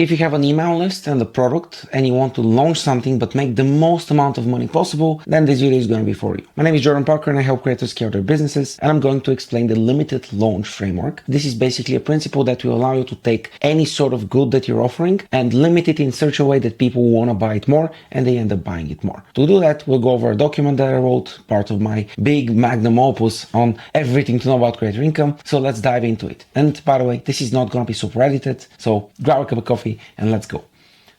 If you have an email list and a product and you want to launch something but make the most amount of money possible, then this video is going to be for you. My name is Jordan Parker and I help creators scale their businesses, and I'm going to explain the limited launch framework. This is basically a principle that will allow you to take any sort of good that you're offering and limit it in such a way that people want to buy it more and they end up buying it more. To do that, we'll go over a document that I wrote, part of my big magnum opus on everything to know about creator income. So let's dive into it. And by the way, this is not going to be super edited, so grab a cup of coffee and let's go.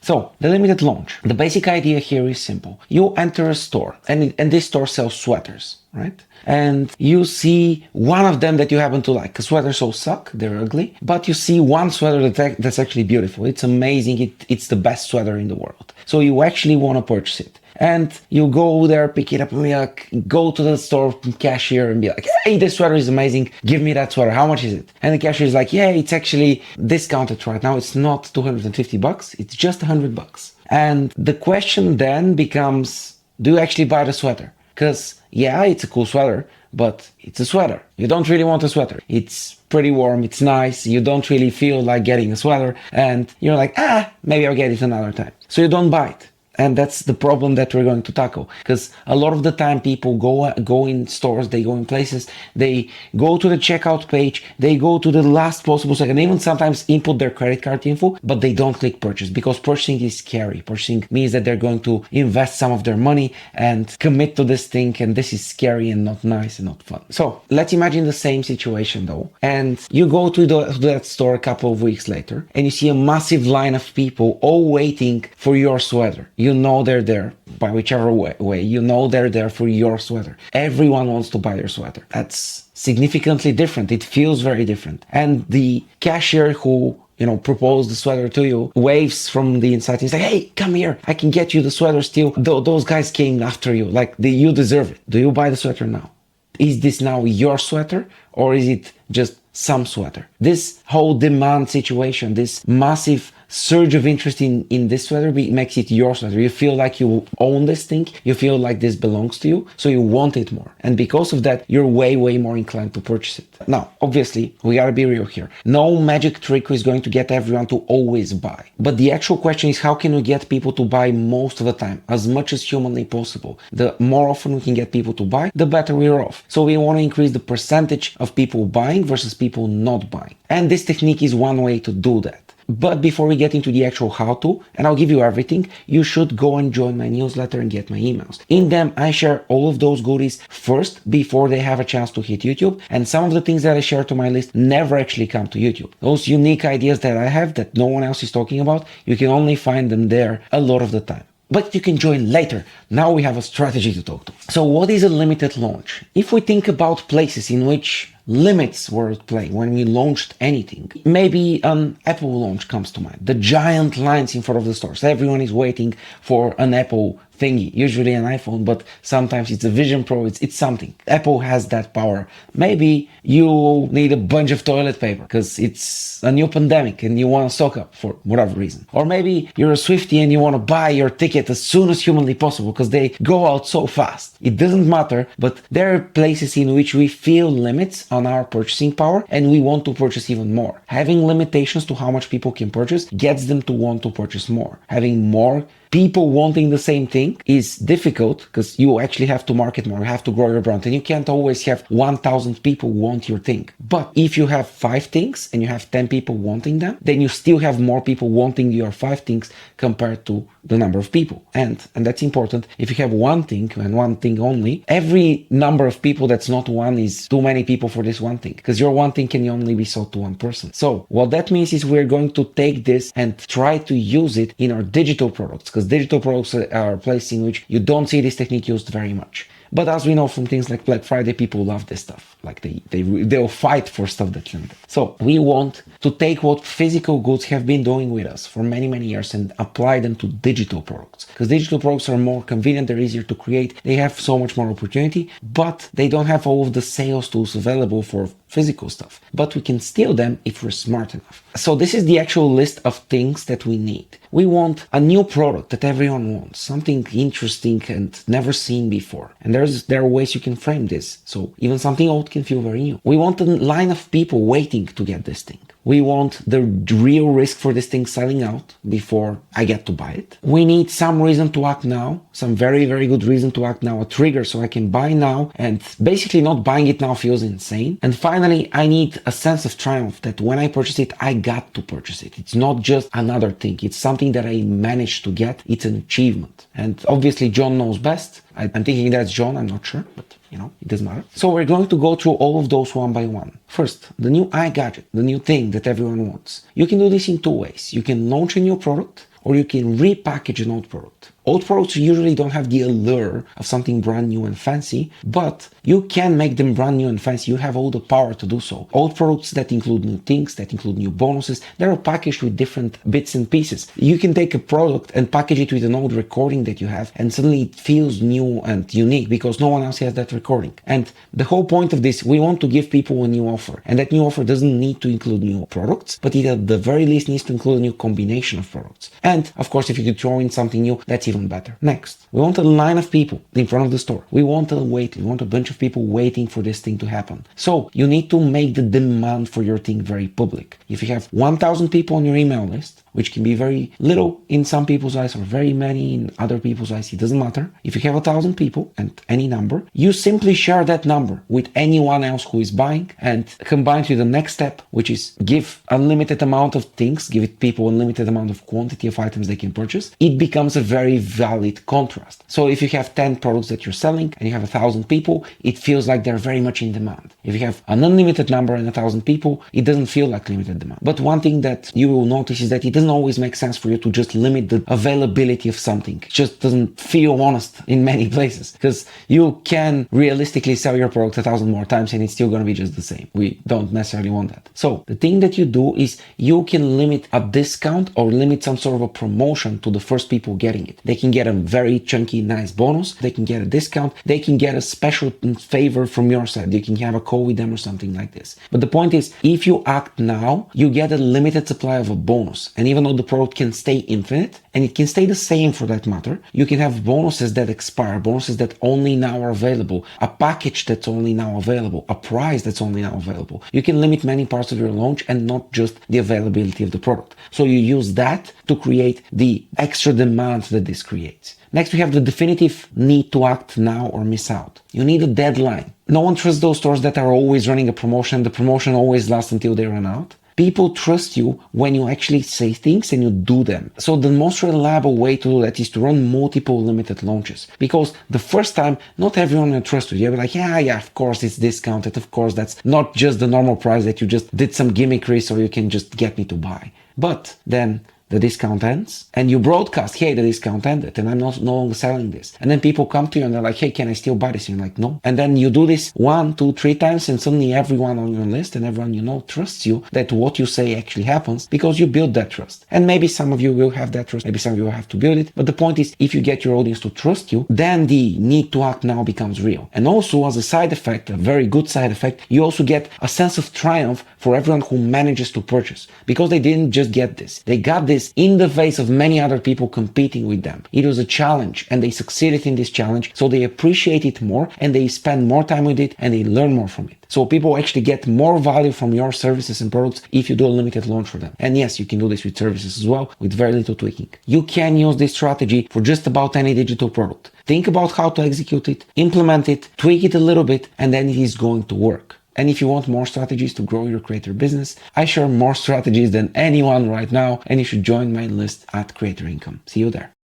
So, the limited launch. The basic idea here is simple. You enter a store and this store sells sweaters, right? And you see one of them that you happen to like. Because sweaters all suck, they're ugly. But you see one sweater that's actually beautiful. It's amazing, it's the best sweater in the world. So you actually want to purchase it. And you go there, pick it up, and be like, go to the store cashier and be like, hey, this sweater is amazing. Give me that sweater. How much is it? And the cashier is like, yeah, it's actually discounted right now. It's not $250. It's just $100. And the question then becomes, do you actually buy the sweater? Because yeah, it's a cool sweater, but it's a sweater. You don't really want a sweater. It's pretty warm. It's nice. You don't really feel like getting a sweater. And you're like, maybe I'll get it another time. So you don't buy it. And that's the problem that we're going to tackle, because a lot of the time people go in stores, they go in places, they go to the checkout page, they go to the last possible second, even sometimes input their credit card info, but they don't click purchase because purchasing is scary. Purchasing means that they're going to invest some of their money and commit to this thing, and this is scary and not nice and not fun. So let's imagine the same situation though, and you go to that store a couple of weeks later and you see a massive line of people all waiting for your sweater. You know they're there by whichever way. You know they're there for your sweater. Everyone wants to buy your sweater. That's significantly different. It feels very different. And the cashier who proposed the sweater to you waves from the inside. He's like, hey, come here. I can get you the sweater still. Those guys came after you. Like, you deserve it. Do you buy the sweater now? Is this now your sweater or is it just some sweater? This whole demand situation, this massive surge of interest in this sweater makes it your sweater. You feel like you own this thing. You feel like this belongs to you. So you want it more. And because of that, you're way more inclined to purchase it. Now, obviously, we gotta be real here. No magic trick is going to get everyone to always buy. But the actual question is, how can we get people to buy most of the time, as much as humanly possible? The more often we can get people to buy, the better we're off. So we want to increase the percentage of people buying versus people not buying. And this technique is one way to do that. But before we get into the actual how-to, and I'll give you everything, you should go and join my newsletter and get my emails. In them, I share all of those goodies first before they have a chance to hit YouTube. And some of the things that I share to my list never actually come to YouTube. Those unique ideas that I have that no one else is talking about, you can only find them there a lot of the time. But you can join later. Now we have a strategy to talk to. So what is a limited launch? If we think about places in which limits were at play when we launched anything, maybe an Apple launch comes to mind. The giant lines in front of the stores. Everyone is waiting for an Apple thingy, usually an iPhone, but sometimes it's a Vision Pro, it's something. Apple has that power. Maybe you need a bunch of toilet paper because it's a new pandemic and you want to stock up for whatever reason. Or maybe you're a Swiftie and you want to buy your ticket as soon as humanly possible because they go out so fast. It doesn't matter, but there are places in which we feel limits on our purchasing power and we want to purchase even more. Having limitations to how much people can purchase gets them to want to purchase more. Having more people wanting the same thing is difficult because you actually have to market more, you have to grow your brand, and you can't always have 1,000 people want your thing. But if you have 5 things and you have 10 people wanting them, then you still have more people wanting your 5 things compared to the number of people. And that's important. If you have one thing and one thing only, every number of people that's not one is too many people for this one thing, because your one thing can only be sold to one person. So what that means is we're going to take this and try to use it in our digital products, because digital products are a place in which you don't see this technique used very much. But as we know from things like Black Friday, people love this stuff. Like they'll fight for stuff that's limited. So we want to take what physical goods have been doing with us for many years and apply them to digital products. Because digital products are more convenient, they're easier to create, they have so much more opportunity, but they don't have all of the sales tools available for physical stuff. But we can steal them if we're smart enough. So this is the actual list of things that we need. We want a new product that everyone wants, something interesting and never seen before. And there are ways you can frame this. So even something old can feel very new. We want a line of people waiting to get this thing. We want the real risk for this thing selling out before I get to buy it. We need some reason to act now, some very, very good reason to act now, a trigger so I can buy now, and basically not buying it now feels insane. And finally, I need a sense of triumph that when I purchase it, I got to purchase it. It's not just another thing. It's something that I managed to get. It's an achievement. And obviously John knows best. I'm thinking that's John, I'm not sure, but it doesn't matter. So we're going to go through all of those one by one. First, the new iGadget, the new thing that everyone wants. You can do this in two ways. You can launch a new product, or you can repackage an old product. Old products usually don't have the allure of something brand new and fancy, but you can make them brand new and fancy. You have all the power to do so. Old products that include new things, that include new bonuses, they're packaged with different bits and pieces. You can take a product and package it with an old recording that you have, and suddenly it feels new and unique because no one else has that recording. And the whole point of this, we want to give people a new offer. And that new offer doesn't need to include new products, but it at the very least needs to include a new combination of products. And of course, if you could throw in something new, that's even better. Next, we want a line of people in front of the store. We want a bunch of people waiting for this thing to happen. So you need to make the demand for your thing very public. If you have 1,000 people on your email list, which can be very little in some people's eyes or very many in other people's eyes, it doesn't matter. If you have 1,000 people and any number, you simply share that number with anyone else who is buying and combine it with the next step, which is give unlimited amount of things, give it people unlimited amount of quantity of items they can purchase. It becomes a very valid contrast. So if you have 10 products that you're selling and you have 1,000 people, it feels like they're very much in demand. If you have an unlimited number and 1,000 people, it doesn't feel like limited demand. But one thing that you will notice is that it doesn't always make sense for you to just limit the availability of something. It just doesn't feel honest in many places, because you can realistically sell your product 1,000 more times and it's still going to be just the same. We don't necessarily want that. So the thing that you do is you can limit a discount or limit some sort of a promotion to the first people getting it. They can get a very chunky, nice bonus. They can get a discount. They can get a special favor from your side. You can have a call with them or something like this. But the point is, if you act now, you get a limited supply of a bonus. And even though the product can stay infinite, and it can stay the same for that matter, you can have bonuses that expire, bonuses that only now are available, a package that's only now available, a price that's only now available. You can limit many parts of your launch and not just the availability of the product. So you use that to create the extra demand that this creates. Next, we have the definitive need to act now or miss out. You need a deadline. No one trusts those stores that are always running a promotion. The promotion always lasts until they run out. People trust you when you actually say things and you do them. So the most reliable way to do that is to run multiple limited launches. Because the first time, not everyone will trust you. You'll be like, yeah, of course it's discounted. Of course, that's not just the normal price that you just did some gimmickry so you can just get me to buy. But then the discount ends and you broadcast, hey, the discount ended and I'm no longer selling this. And then people come to you and they're like, hey, can I still buy this? And you're like, no. And then you do this 1, 2, 3 times and suddenly everyone on your list and everyone you know trusts you that what you say actually happens because you build that trust. And maybe some of you will have that trust, maybe some of you will have to build it. But the point is, if you get your audience to trust you, then the need to act now becomes real. And also as a side effect, a very good side effect, you also get a sense of triumph for everyone who manages to purchase, because they didn't just get this. They got this in the face of many other people competing with them. It was a challenge and they succeeded in this challenge, so they appreciate it more and they spend more time with it and they learn more from it. So people actually get more value from your services and products if you do a limited launch for them. And yes, you can do this with services as well, with very little tweaking. You can use this strategy for just about any digital product. Think about how to execute it, implement it, tweak it a little bit, and then it is going to work. And if you want more strategies to grow your creator business, I share more strategies than anyone right now, and you should join my list at Creator Income. See you there.